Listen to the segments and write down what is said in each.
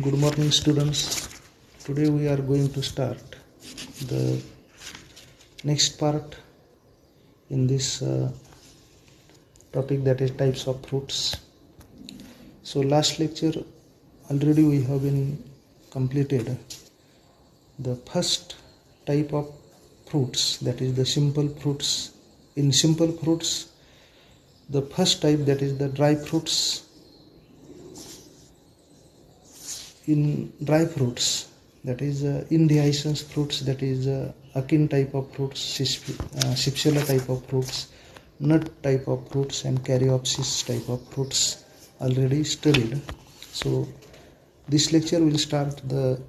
Good morning, students. Today we are going to start the next part in this topic, that is types of fruits. So last lecture already we have been completed the first type of fruits, that is the simple fruits. In simple fruits, the first type, that is the dry fruits. In dry fruits, that is indehiscence fruits, that is akin type of fruits, Shipsela type of fruits, nut type of fruits, and caryopsis type of fruits already studied. So this lecture will start the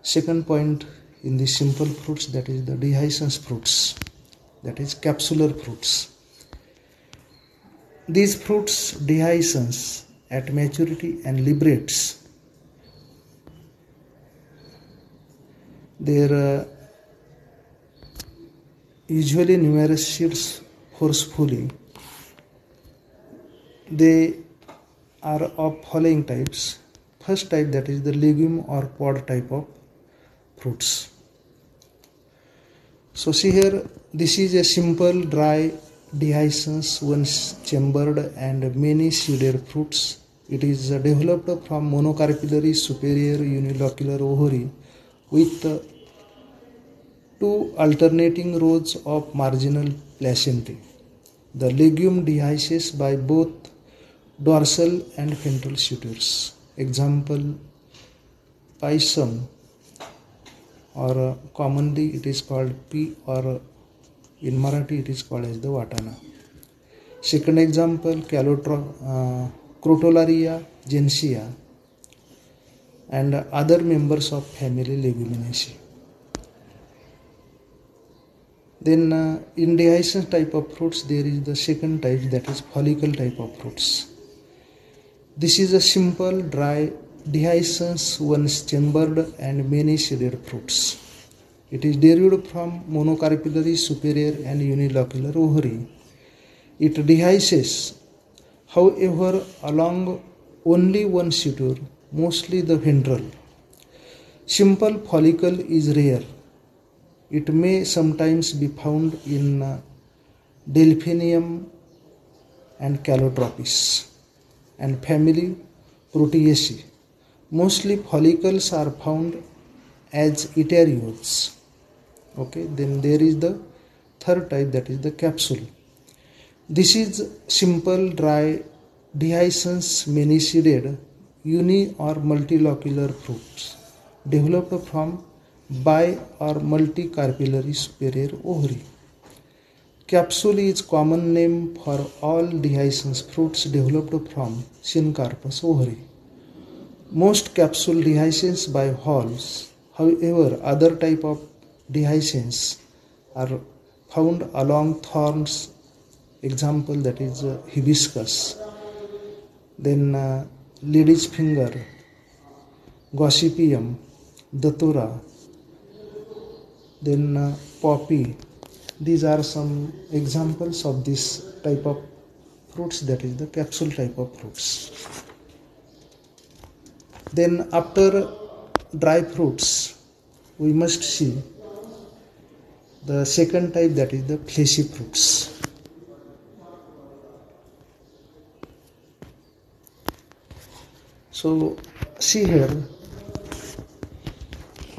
second point in the simple fruits, that is the dehiscence fruits, that is capsular fruits. These fruits dehiscence at maturity and liberates their usually numerous seeds forcefully. They are of following types. First type, that is the legume or pod type of fruits. So see here, this is a simple dry dehiscence once chambered and many seeded fruits. It is developed from monocarpillary superior unilocular ovary with two alternating rows of marginal placentae. The legume dehisces by both dorsal and ventral sutures. Example, pisum, or commonly it is called pea, or in Marathi it is called as the watana. Second example, Crotalaria gentiana and other members of family Leguminosae. Then in dehiscence type of fruits, there is the second type, that is follicle type of fruits. This is a simple dry dehiscence once chambered and many seeded fruits. It is derived from monocarpillary superior and unilocular ovary. It dehisces, however, along only one suture, mostly the ventral. Simple follicle is rare. It may sometimes be found in Delphinium and Calotropis and family Proteaceae. Mostly follicles are found as eukaryotes. Okay, then there is the third type, that is the capsule. This is simple dry dehiscence many seeded uni or multilocular fruits developed from bi or multicarpillary superior ovary. Capsule is common name for all dehiscence fruits developed from syncarpous ovary. Most capsule dehiscence by whorls. However, other type of dehiscence are found along thorns. Example, that is hibiscus. Then lady's finger, gossypium, datura. Then poppy. These are some examples of this type of fruits, that is the capsule type of fruits. Then after dry fruits, we must see the second type, that is the fleshy fruits. So see here,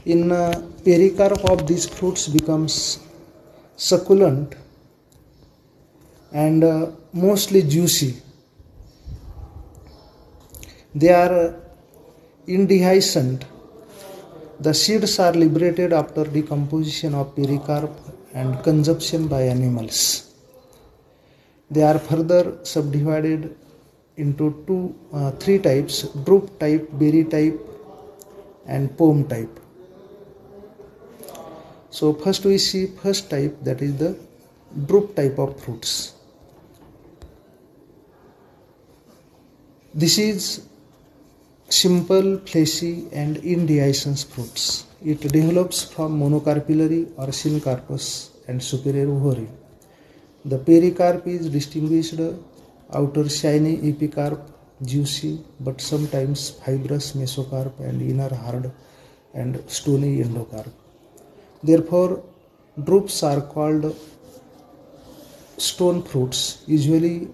in pericarp of these fruits becomes succulent and mostly juicy. They are indehiscent. The seeds are liberated after decomposition of pericarp and consumption by animals. They are further subdivided into three types: drupe type, berry type, and pome type. So first we see first type, that is the drupe type of fruits. This is simple, fleshy, and indehiscence fruits. It develops from monocarpillary or syncarpous and superior ovary. The pericarp is distinguished outer shiny epicarp juicy but sometimes fibrous mesocarp and inner hard and stony endocarp. Therefore, drupes are called stone fruits. Usually,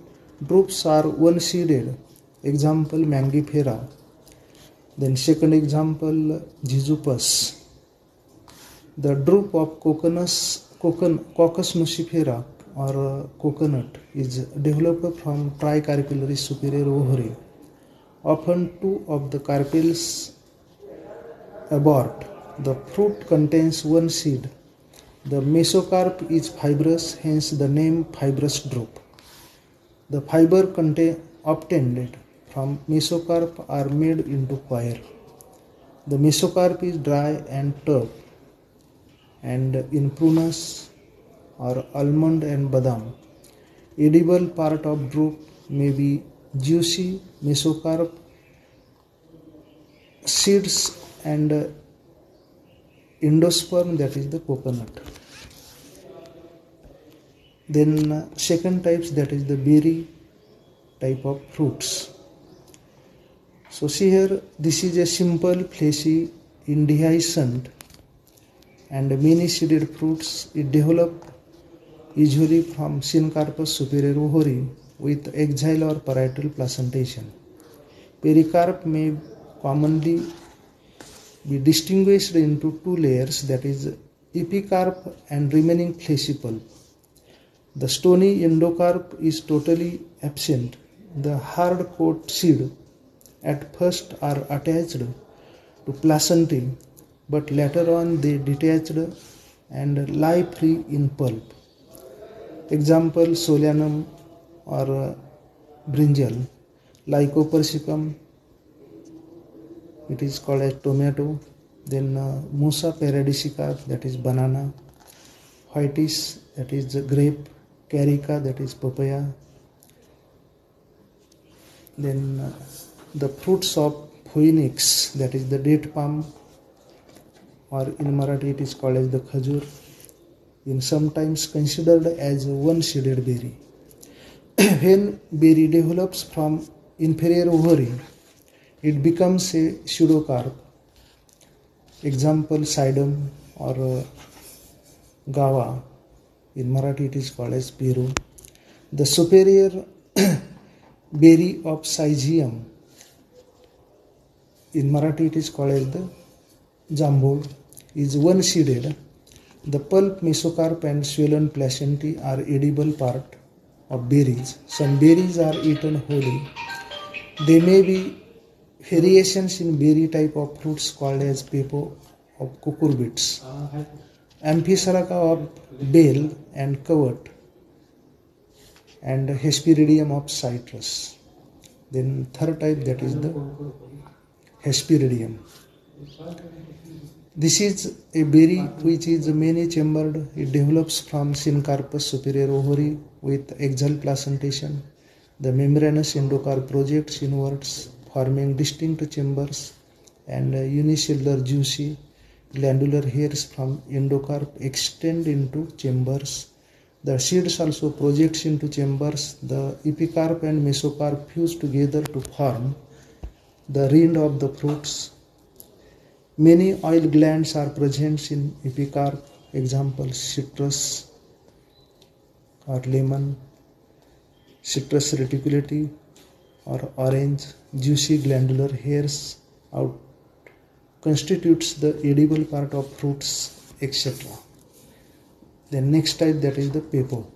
drupes are one-seeded. Example, Mangifera. Then second example, Jejupus. The drupe of Coccus nucifera or coconut is developed from tricarpellary superior ovary. Often two of the carpels abort. The fruit contains one seed. The mesocarp is fibrous, hence the name fibrous drupe. The fiber obtained from mesocarp are made into coir. The mesocarp is dry and tough, and in prunus or almond and badam. Edible part of drupe may be juicy mesocarp, seeds and endosperm, that is the coconut. Then second types, that is the berry type of fruits. So see here, this is a simple fleshy indehiscent and many seeded fruits. It developed usually from syncarpus superior ovary with axile or parietal placentation. Pericarp may commonly be distinguished into two layers, that is epicarp and remaining fleshy pulp. The stony endocarp is totally absent. The hard coat seed at first are attached to placentae, but later on they detached and lie free in pulp. Example, Solanum or brinjal. Lycopersicum, it is called as tomato. Then Musa paradisica, that is banana. Whitis, that is grape. Carica, that is papaya. Then the fruits of phoenix, that is the date palm, or in Marathi it is called as the khajur, in sometimes considered as a one-seeded berry. When berry develops from inferior ovary, it becomes a pseudocarp. Example, sidum or gawa. In Marathi it is called as peru. The superior berry of syzygium, in Marathi it is called as the jambul, is one-seeded. The pulp, mesocarp and swollen placentae are edible part of berries. Some berries are eaten wholly. There may be variations in berry type of fruits called as pepo of cucurbits, Amphisaraca of bale and covert, and Hesperidium of citrus. Then third type, that is the Hesperidium. This is a berry which is many chambered. It develops from syncarpus superior ovary with axial placentation. The membranous endocarp projects inwards, forming distinct chambers, and unicellular juicy glandular hairs from endocarp extend into chambers. The seeds also projects into chambers. The epicarp and mesocarp fuse together to form the rind of the fruits. Many oil glands are present in epicarp. Example, citrus or lemon, citrus reticulate or orange. Juicy glandular hairs out constitutes the edible part of fruits, etc. The next type, that is the pepo.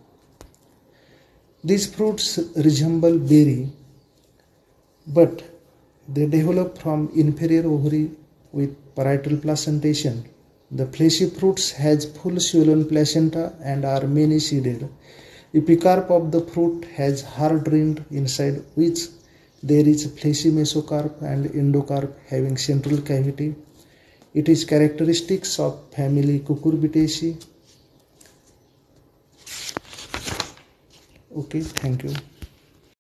These fruits resemble berry, but they develop from inferior ovary with parietal placentation. The fleshy fruits has full swollen placenta and are many seeded. Epicarp of the fruit has hard rind inside which there is fleshy mesocarp and endocarp having central cavity. It is characteristics of family Cucurbitaceae. Okay, thank you.